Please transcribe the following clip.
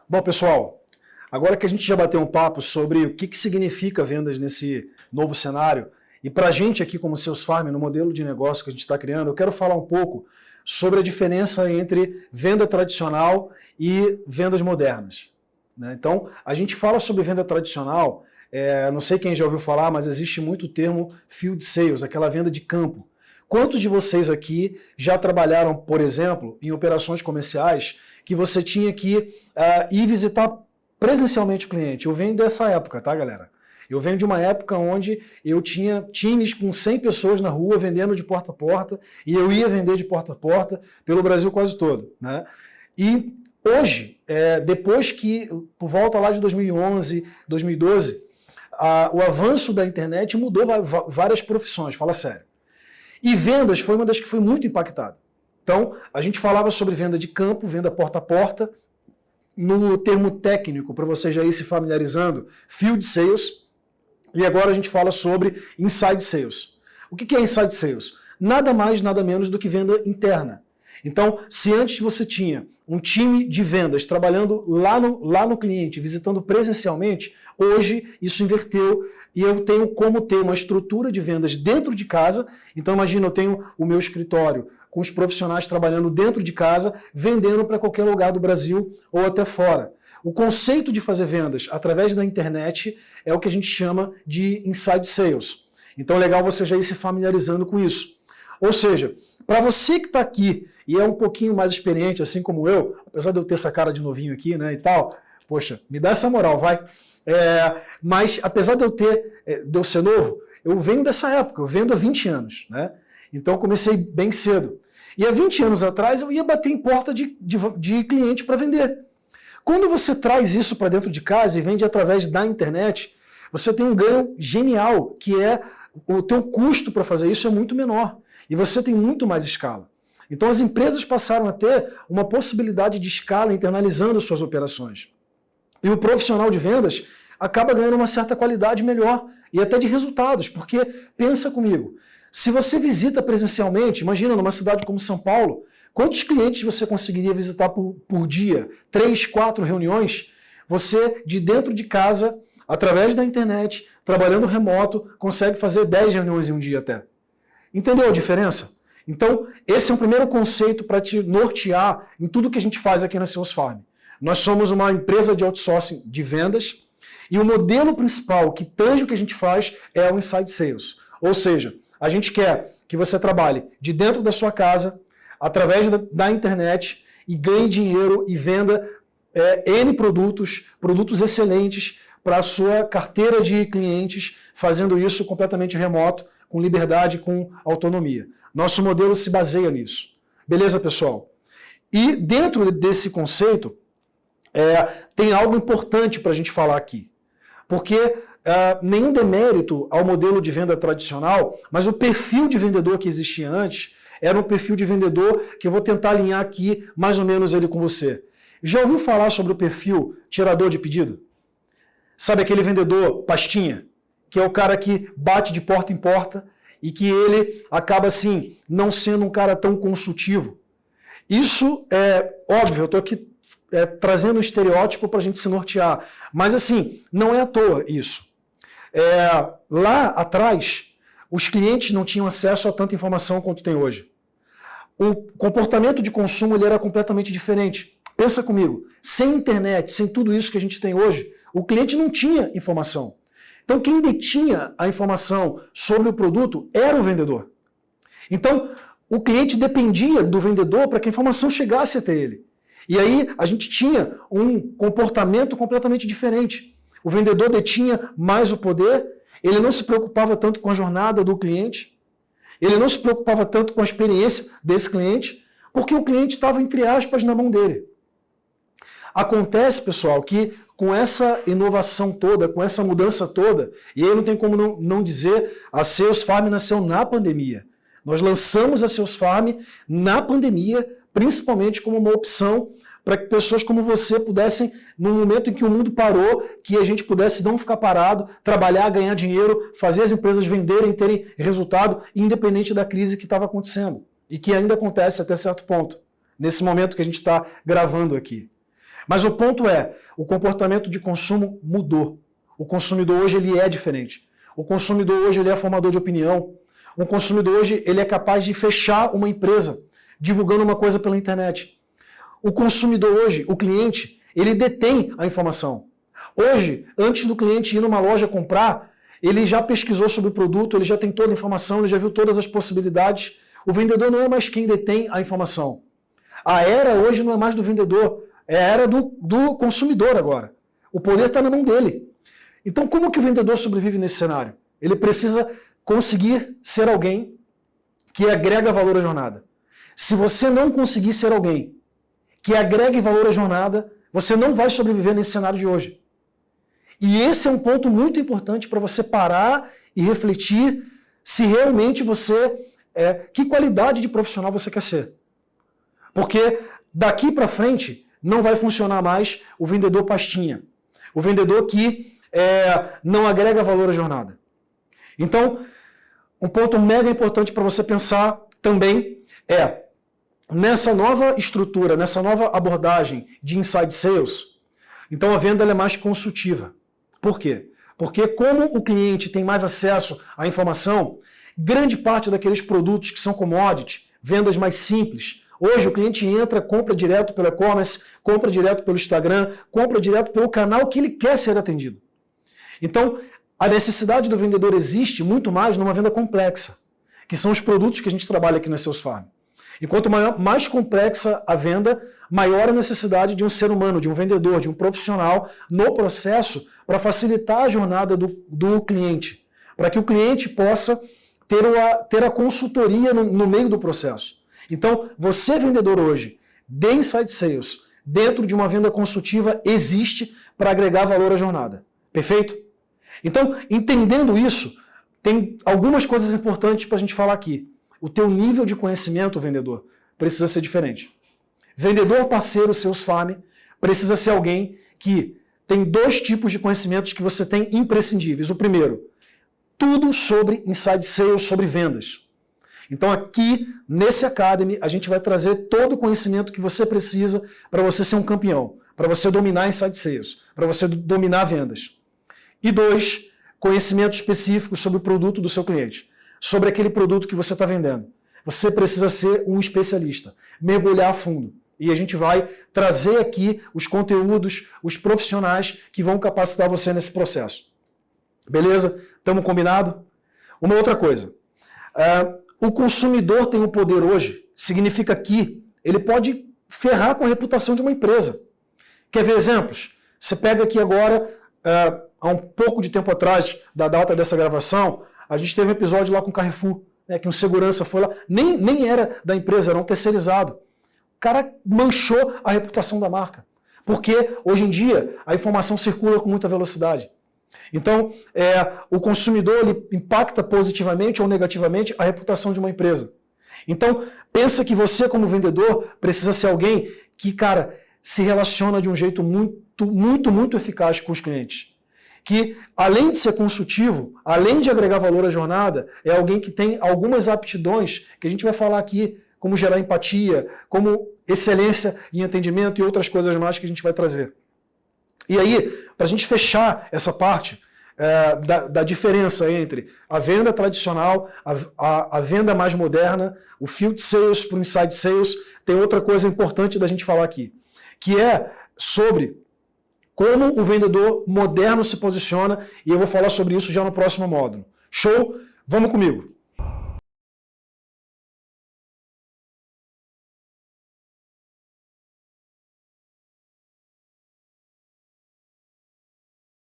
Bom, pessoal, agora que a gente já bateu um papo sobre o que significa vendas nesse novo cenário, e para a gente aqui como Seus Farm, no modelo de negócio que a gente está criando, eu quero falar um pouco sobre a diferença entre venda tradicional e vendas modernas. Então, a gente fala sobre venda tradicional, não sei quem já ouviu falar, mas existe muito o termo field sales, aquela venda de campo. Quantos de vocês aqui já trabalharam, por exemplo, em operações comerciais que você tinha que ir visitar presencialmente o cliente? Eu venho dessa época, tá, galera? Eu venho de uma época onde eu tinha times com 100 pessoas na rua vendendo de porta a porta e eu ia vender de porta a porta pelo Brasil quase todo, né? E hoje, depois que, por volta lá de 2011, 2012, o avanço da internet mudou várias profissões, fala sério. E vendas foi uma das que foi muito impactada. Então, a gente falava sobre venda de campo, venda porta a porta, no termo técnico, para você já ir se familiarizando, field sales, e agora a gente fala sobre inside sales. O que é inside sales? Nada mais, nada menos do que venda interna. Então, se antes você tinha um time de vendas trabalhando lá no cliente, visitando presencialmente, hoje isso inverteu e eu tenho como ter uma estrutura de vendas dentro de casa. Então imagina, eu tenho o meu escritório com os profissionais trabalhando dentro de casa, vendendo para qualquer lugar do Brasil ou até fora. O conceito de fazer vendas através da internet é o que a gente chama de inside sales. Então é legal você já ir se familiarizando com isso. Ou seja, para você que está aqui e é um pouquinho mais experiente, assim como eu, apesar de eu ter essa cara de novinho aqui, né, e tal, poxa, me dá essa moral, vai. Mas apesar de eu ser novo, eu venho dessa época, eu vendo há 20 anos, né? Então eu comecei bem cedo. E há 20 anos atrás eu ia bater em porta de cliente para vender. Quando você traz isso para dentro de casa e vende através da internet, você tem um ganho genial, que é o teu custo para fazer isso é muito menor. E você tem muito mais escala. Então as empresas passaram a ter uma possibilidade de escala internalizando suas operações. E o profissional de vendas acaba ganhando uma certa qualidade melhor e até de resultados, porque pensa comigo, se você visita presencialmente, imagina numa cidade como São Paulo, quantos clientes você conseguiria visitar por dia? 3, 4 reuniões? Você, de dentro de casa, através da internet, trabalhando remoto, consegue fazer 10 reuniões em um dia até. Entendeu a diferença? Então, esse é um primeiro conceito para te nortear em tudo que a gente faz aqui na Seus Farm. Nós somos uma empresa de outsourcing de vendas e o modelo principal que tange o que a gente faz é o inside sales. Ou seja, a gente quer que você trabalhe de dentro da sua casa, através da internet e ganhe dinheiro e venda N produtos excelentes para a sua carteira de clientes, fazendo isso completamente remoto, com liberdade, com autonomia. Nosso modelo se baseia nisso. Beleza, pessoal? E dentro desse conceito, tem algo importante para a gente falar aqui. Porque nenhum demérito ao modelo de venda tradicional, mas o perfil de vendedor que existia antes era um perfil de vendedor que eu vou tentar alinhar aqui mais ou menos ele com você. Já ouviu falar sobre o perfil tirador de pedido? Sabe aquele vendedor pastinha? Que é o cara que bate de porta em porta e que ele acaba assim não sendo um cara tão consultivo. Isso é óbvio, eu estou aqui trazendo um estereótipo para a gente se nortear. Mas assim, não é à toa isso. Lá atrás, os clientes não tinham acesso a tanta informação quanto tem hoje. O comportamento de consumo ele era completamente diferente. Pensa comigo, sem internet, sem tudo isso que a gente tem hoje, o cliente não tinha informação. Então quem detinha a informação sobre o produto era o vendedor. Então o cliente dependia do vendedor para que a informação chegasse até ele. E aí a gente tinha um comportamento completamente diferente. O vendedor detinha mais o poder, ele não se preocupava tanto com a jornada do cliente, ele não se preocupava tanto com a experiência desse cliente, porque o cliente estava, entre aspas, na mão dele. Acontece, pessoal, que com essa inovação toda, com essa mudança toda, e aí não tem como não dizer, a Seus Farm nasceu na pandemia. Nós lançamos a Seus Farm na pandemia, principalmente como uma opção para que pessoas como você pudessem, no momento em que o mundo parou, que a gente pudesse não ficar parado, trabalhar, ganhar dinheiro, fazer as empresas venderem, terem resultado, independente da crise que estava acontecendo. E que ainda acontece até certo ponto, nesse momento que a gente está gravando aqui. Mas o ponto é, o comportamento de consumo mudou. O consumidor hoje ele é diferente. O consumidor hoje ele é formador de opinião. O consumidor hoje ele é capaz de fechar uma empresa divulgando uma coisa pela internet. O consumidor hoje, o cliente, ele detém a informação. Hoje, antes do cliente ir numa loja comprar, ele já pesquisou sobre o produto, ele já tem toda a informação, ele já viu todas as possibilidades. O vendedor não é mais quem detém a informação. A era hoje não é mais do vendedor, é a era do consumidor agora. O poder está na mão dele. Então, como que o vendedor sobrevive nesse cenário? Ele precisa conseguir ser alguém que agrega valor à jornada. Se você não conseguir ser alguém que agregue valor à jornada, você não vai sobreviver nesse cenário de hoje. E esse é um ponto muito importante para você parar e refletir se realmente você... que qualidade de profissional você quer ser. Porque daqui para frente não vai funcionar mais o vendedor pastinha. O vendedor que não agrega valor à jornada. Então, um ponto mega importante para você pensar também é, nessa nova estrutura, nessa nova abordagem de inside sales, então a venda ela é mais consultiva. Por quê? Porque como o cliente tem mais acesso à informação, grande parte daqueles produtos que são commodity, vendas mais simples, hoje o cliente entra, compra direto pelo e-commerce, compra direto pelo Instagram, compra direto pelo canal que ele quer ser atendido. Então, a necessidade do vendedor existe muito mais numa venda complexa, que são os produtos que a gente trabalha aqui na Sales Farm. E quanto mais complexa a venda, maior a necessidade de um ser humano, de um vendedor, de um profissional no processo para facilitar a jornada do cliente, para que o cliente possa ter a consultoria no meio do processo. Então, você vendedor hoje, de Inside Sales, dentro de uma venda consultiva, existe para agregar valor à jornada. Perfeito? Então, entendendo isso, tem algumas coisas importantes para a gente falar aqui. O teu nível de conhecimento, vendedor, precisa ser diferente. Vendedor parceiro Sales Farm precisa ser alguém que tem 2 tipos de conhecimentos que você tem imprescindíveis. O primeiro, tudo sobre Inside Sales, sobre vendas. Então aqui, nesse Academy, a gente vai trazer todo o conhecimento que você precisa para você ser um campeão, para você dominar Inside Sales, para você dominar vendas. E 2, conhecimento específico sobre o produto do seu cliente, sobre aquele produto que você está vendendo. Você precisa ser um especialista, mergulhar a fundo. E a gente vai trazer aqui os conteúdos, os profissionais que vão capacitar você nesse processo. Beleza? Estamos combinados? Uma outra coisa. O consumidor tem o poder hoje, significa que ele pode ferrar com a reputação de uma empresa. Quer ver exemplos? Você pega aqui agora, há um pouco de tempo atrás, da data dessa gravação, a gente teve um episódio lá com o Carrefour, né, que um segurança foi lá, nem era da empresa, era um terceirizado. O cara manchou a reputação da marca. Porque, hoje em dia, a informação circula com muita velocidade. Então, o consumidor ele impacta positivamente ou negativamente a reputação de uma empresa. Então, pensa que você, como vendedor, precisa ser alguém que, cara, se relaciona de um jeito muito eficaz com os clientes. Que, além de ser consultivo, além de agregar valor à jornada, é alguém que tem algumas aptidões que a gente vai falar aqui, como gerar empatia, como excelência em atendimento e outras coisas mais que a gente vai trazer. E aí, para a gente fechar essa parte da diferença entre a venda tradicional, a venda mais moderna, o Field Sales para o Inside Sales, tem outra coisa importante da gente falar aqui, que é sobre como o vendedor moderno se posiciona, e eu vou falar sobre isso já no próximo módulo. Show? Vamos comigo!